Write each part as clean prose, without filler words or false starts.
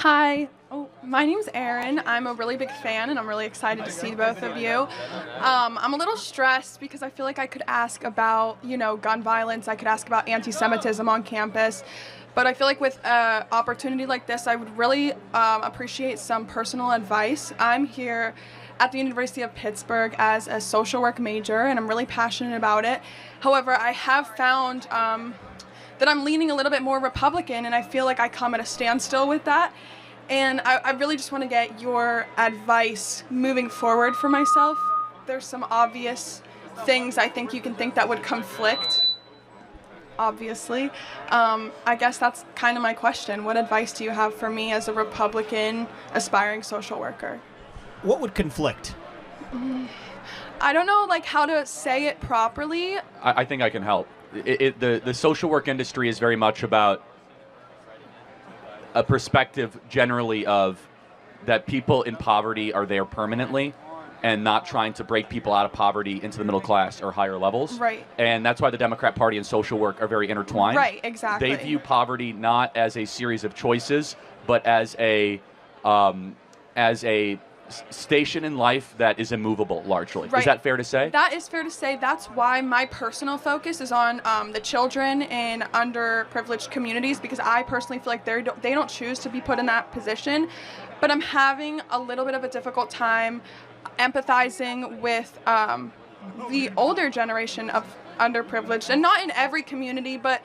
Hi. Oh, my name's Erin. I'm a really big fan, and I'm really excited to see both of you. I'm a little stressed because I feel like I could ask about, gun violence. I could ask about anti-Semitism on campus. But I feel like with an opportunity like this, I would really appreciate some personal advice. I'm here at the University of Pittsburgh as a social work major, and I'm really passionate about it. However, I have found that I'm leaning a little bit more Republican, and I feel like I come at a standstill with that. And I really just want to get your advice moving forward for myself. There's some obvious things I think you can think that would conflict, obviously. I guess that's kind of my question. What advice do you have for me as a Republican aspiring social worker? What would conflict? I don't know how to say it properly. I think I can help. The social work industry is very much about a perspective generally of that people in poverty are there permanently and not trying to break people out of poverty into the middle class or higher levels. Right. And that's why the Democrat Party and social work are very intertwined. Right, exactly. They view poverty not as a series of choices, but as a station in life that is immovable, largely. Right. Is that fair to say? That is fair to say. That's why my personal focus is on the children in underprivileged communities, because I personally feel like they don't choose to be put in that position. But I'm having a little bit of a difficult time empathizing with the older generation of underprivileged, and not in every community, but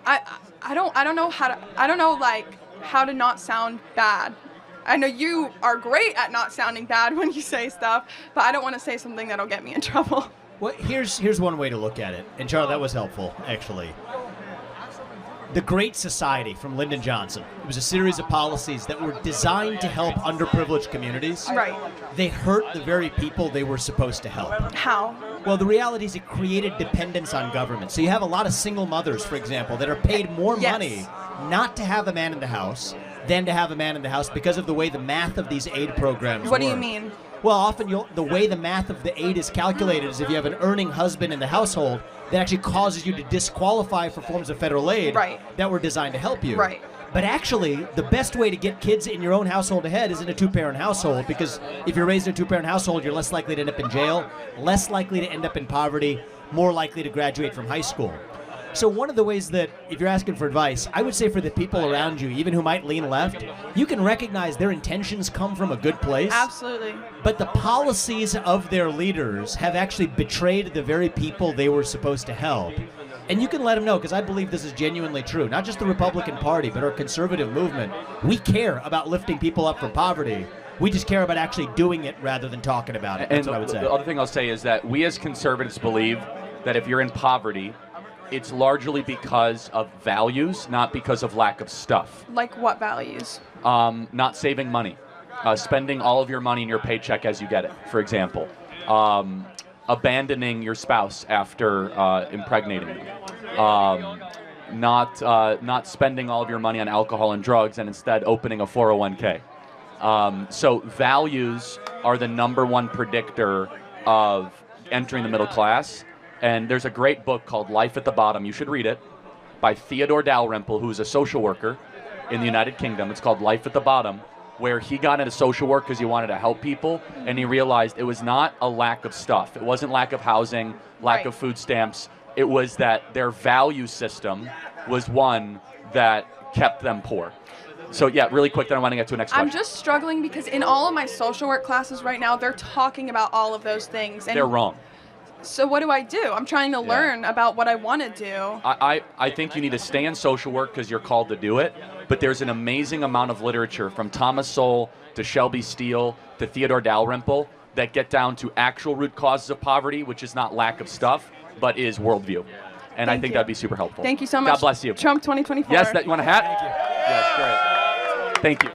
I don't know how to not sound bad. I know you are great at not sounding bad when you say stuff, but I don't want to say something that'll get me in trouble. Well, here's one way to look at it. And Charlie, that was helpful, actually. The Great Society from Lyndon Johnson. It was a series of policies that were designed to help underprivileged communities. Right. They hurt the very people they were supposed to help. How? Well, the reality is it created dependence on government. So you have a lot of single mothers, for example, that are paid more money not to have a man in the house than to have a man in the house because of the way the math of these aid programs What do work. you mean? Well, often the way the math of the aid is calculated is if you have an earning husband in the household, that actually causes you to disqualify for forms of federal aid that were designed to help you. Right. But actually, the best way to get kids in your own household ahead is in a two-parent household, because if you're raised in a two-parent household, you're less likely to end up in jail, less likely to end up in poverty, more likely to graduate from high school. So one of the ways that, if you're asking for advice, I would say for the people around you, even who might lean left, you can recognize their intentions come from a good place. Absolutely. But the policies of their leaders have actually betrayed the very people they were supposed to help. And you can let them know, because I believe this is genuinely true. Not just the Republican Party, but our conservative movement. We care about lifting people up from poverty. We just care about actually doing it rather than talking about it. That's what I would say. The other thing I'll say is that we as conservatives believe that if you're in poverty, it's largely because of values, not because of lack of stuff. Like what values? Not saving money. Spending all of your money in your paycheck as you get it, for example. Abandoning your spouse after impregnating them. Not spending all of your money on alcohol and drugs and instead opening a 401k. So values are the number one predictor of entering the middle class. And there's a great book called Life at the Bottom, you should read it, by Theodore Dalrymple, who's a social worker in the United Kingdom. It's called Life at the Bottom, where he got into social work because he wanted to help people, and he realized it was not a lack of stuff. It wasn't lack of housing, lack of food stamps. It was that their value system was one that kept them poor. So yeah, really quick, then I want to get to the next question. I'm just struggling because in all of my social work classes right now, they're talking about all of those things. And they're wrong. So what do I do? I'm trying to learn about what I want to do. I think you need to stay in social work because you're called to do it, but there's an amazing amount of literature from Thomas Sowell to Shelby Steele to Theodore Dalrymple that get down to actual root causes of poverty, which is not lack of stuff, but is worldview. And I think that'd be super helpful. Thank you so much. God bless you. Trump 2024. Yes, you want a hat? Thank you. Yes, great. Thank you.